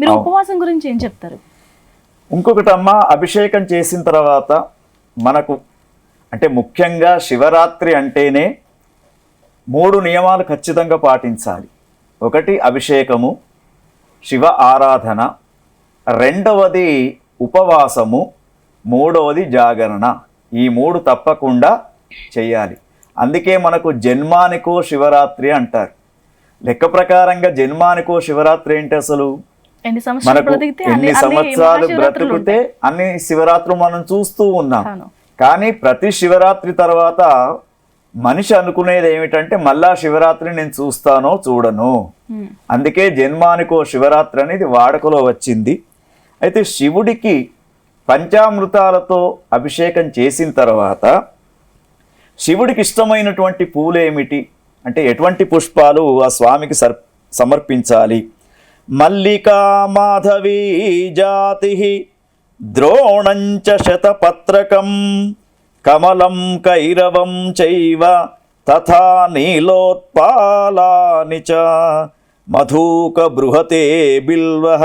మీరు ఉపవాసం గురించి ఏం చెప్తారు? ఇంకొకటమ్మ, అభిషేకం చేసిన తర్వాత మనకు అంటే ముఖ్యంగా శివరాత్రి అంటేనే 3 నియమాలు ఖచ్చితంగా పాటించాలి. ఒకటి అభిషేకము, శివ ఆరాధన, రెండవది ఉపవాసము, మూడవది జాగరణ. ఈ 3 తప్పకుండా చేయాలి. అందుకే మనకు జన్మానికో శివరాత్రి అంటారు. లెక్క ప్రకారంగా జన్మానికో శివరాత్రి ఏంటి అసలు? మనకు ఎన్ని సంవత్సరాలు బ్రతుకుతే అన్ని శివరాత్రులు మనం చూస్తూ ఉన్నాం. కానీ ప్రతి శివరాత్రి తర్వాత మనిషి అనుకునేది ఏమిటంటే మళ్ళా శివరాత్రి నేను చూస్తానో చూడను. అందుకే జన్మానికో శివరాత్రి అనేది వాడుకలో వచ్చింది. అయితే శివుడికి పంచామృతాలతో అభిషేకం చేసిన తర్వాత శివుడికి ఇష్టమైనటువంటి పూలు ఏమిటి అంటే ఎటువంటి పుష్పాలు ఆ స్వామికి సమర్పించాలి? మల్లికా మాధవీ జాతి ద్రోణంచ శతపత్రకం కమలం కైరవం చైవ తథా నీలోత్పాలాని చ మధుక బృహతే బిల్వః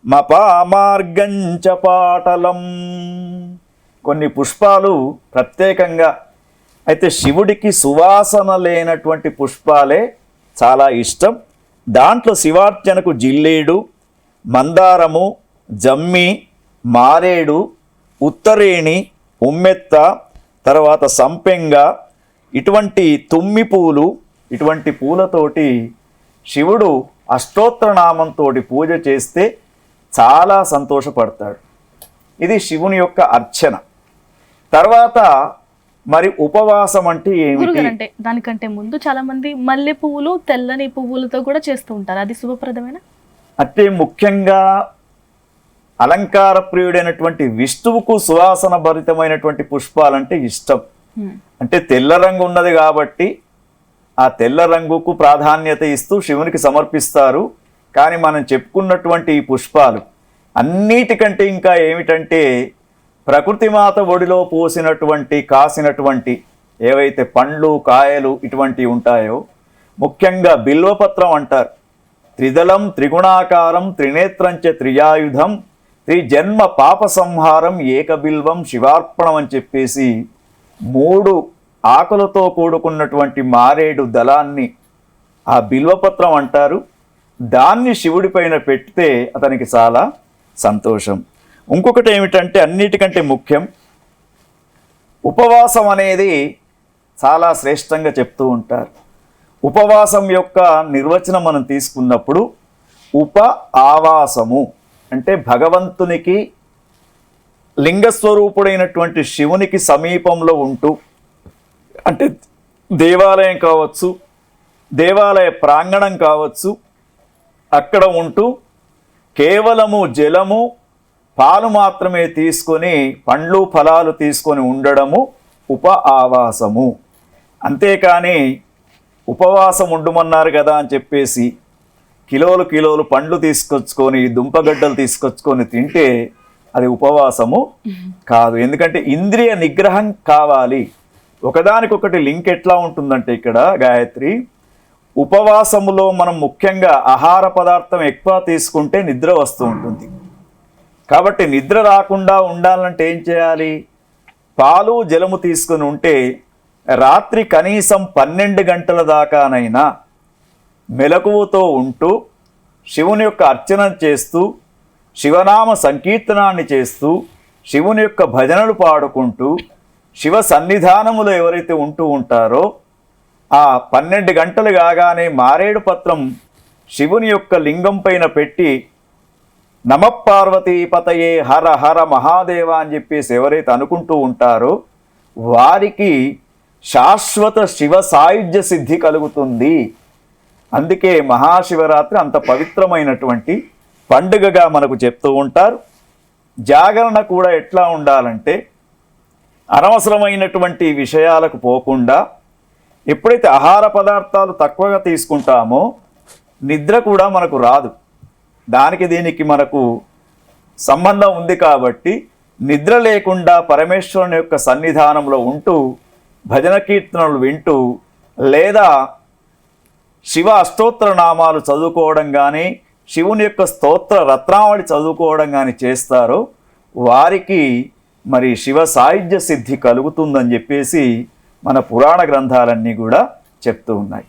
మపామార్గంచ పాటలం. కొన్ని పుష్పాలు ప్రత్యేకంగా, అయితే శివుడికి సువాసన లేనటువంటి పుష్పాలే చాలా ఇష్టం. దాంట్లో శివార్చనకు జిల్లేడు, మందారము, జమ్మి, మారేడు, ఉత్తరేణి, ఉమ్మెత్త, తర్వాత సంపెంగ, ఇటువంటి తుమ్మి పూలు, ఇటువంటి పూలతోటి శివుడు అష్టోత్తరనామంతో పూజ చేస్తే చాలా సంతోషపడతాడు. ఇది శివుని యొక్క అర్చన. తర్వాత మరి ఉపవాసం అంటే ఏమిటి? అంటే దానికంటే ముందు చాలా మంది మల్లె పువ్వులు, తెల్లని పువ్వులతో కూడా చేస్తూ ఉంటారు. అది శుభప్రదమైన? అంటే ముఖ్యంగా అలంకార ప్రియుడైనటువంటి విష్ణువుకు సువాసన భరితమైనటువంటి పుష్పాలంటే ఇష్టం. అంటే తెల్ల రంగు ఉన్నది కాబట్టి ఆ తెల్ల రంగుకు ప్రాధాన్యత ఇస్తూ శివునికి సమర్పిస్తారు. కానీ మనం చెప్పుకున్నటువంటి ఈ పుష్పాలు అన్నిటికంటే ఇంకా ఏమిటంటే ప్రకృతి మాత ఒడిలో పోసినటువంటి కాసినటువంటి ఏవైతే పండ్లు, కాయలు ఇటువంటివి ఉంటాయో, ముఖ్యంగా బిల్వపత్రం అంటారు. త్రిదళం త్రిగుణాకారం త్రినేత్రంచ త్రియాయుధం త్రిజన్మ పాప సంహారం ఏకబిల్వం శివార్పణం అని చెప్పేసి 3 ఆకులతో కూడుకున్నటువంటి మారేడు దళాన్ని ఆ బిల్వపత్రం అంటారు. దాన్ని శివుడి పైన పెడితే అతనికి చాలా సంతోషం. ఇంకొకటి ఏమిటంటే అన్నిటికంటే ముఖ్యం, ఉపవాసం అనేది చాలా శ్రేష్టంగా చెప్తూ ఉంటారు. ఉపవాసం యొక్క నిర్వచనం మనం తీసుకున్నప్పుడు ఉప ఆవాసము అంటే భగవంతునికి లింగస్వరూపుడైనటువంటి శివునికి సమీపంలో ఉంటూ, అంటే దేవాలయం కావచ్చు, దేవాలయ ప్రాంగణం కావచ్చు, అక్కడ ఉంటూ కేవలము జలము, పాలు మాత్రమే తీసుకొని పండ్లు ఫలాలు తీసుకొని ఉండడము ఉప ఆవాసము. అంతేకాని ఉపవాసం ఉండమన్నారు కదా అని చెప్పేసి కిలోలు పండ్లు తీసుకొచ్చుకొని దుంపగడ్డలు తీసుకొచ్చుకొని తింటే అది ఉపవాసము కాదు. ఎందుకంటే ఇంద్రియ నిగ్రహం కావాలి. ఒకదానికొకటి లింక్ ఎట్లా ఉంటుందంటే ఇక్కడ గాయత్రి, ఉపవాసములో మనం ముఖ్యంగా ఆహార పదార్థం ఎక్కువ తీసుకుంటే నిద్ర వస్తూ ఉంటుంది. కాబట్టి నిద్ర రాకుండా ఉండాలంటే ఏం చేయాలి? పాలు జలము తీసుకుని ఉంటే రాత్రి కనీసం 12 గంటల దాకానైనా మెలకువతో ఉంటూ శివుని యొక్క అర్చన చేస్తూ, శివనామ సంకీర్తనాన్ని చేస్తూ, శివుని యొక్క భజనలు పాడుకుంటూ శివ సన్నిధానములో ఎవరైతే ఉంటూ ఉంటారో ఆ 12 గంటలు కాగానే మారేడు పత్రం శివుని యొక్క లింగం పైన పెట్టి నమఃపార్వతీపతయే హర హర మహాదేవ అని చెప్పేసి ఎవరైతే అనుకుంటూ ఉంటారో వారికి శాశ్వత శివ సాయుధ్య సిద్ధి కలుగుతుంది. అందుకే మహాశివరాత్రి అంత పవిత్రమైనటువంటి పండుగగా మనకు చెప్తూ ఉంటారు. జాగరణ కూడా ఎట్లా ఉండాలంటే అనవసరమైనటువంటి విషయాలకు పోకుండా, ఎప్పుడైతే ఆహార పదార్థాలు తక్కువగా తీసుకుంటామో నిద్ర కూడా మనకు రాదు. దానికి దీనికి మనకు సంబంధం ఉంది కాబట్టి నిద్ర లేకుండా పరమేశ్వరుని యొక్క సన్నిధానంలో ఉంటూ భజన కీర్తనలు వింటూ లేదా శివ అష్టోత్తర నామాలు చదువుకోవడం కానీ శివుని యొక్క స్తోత్ర రత్నావళి చదువుకోవడం కానీ చేస్తారో వారికి మరి శివ సాయుధ్య సిద్ధి కలుగుతుందని చెప్పేసి మన పురాణ గ్రంథాలన్నీ కూడా చెప్తూ ఉన్నాయి.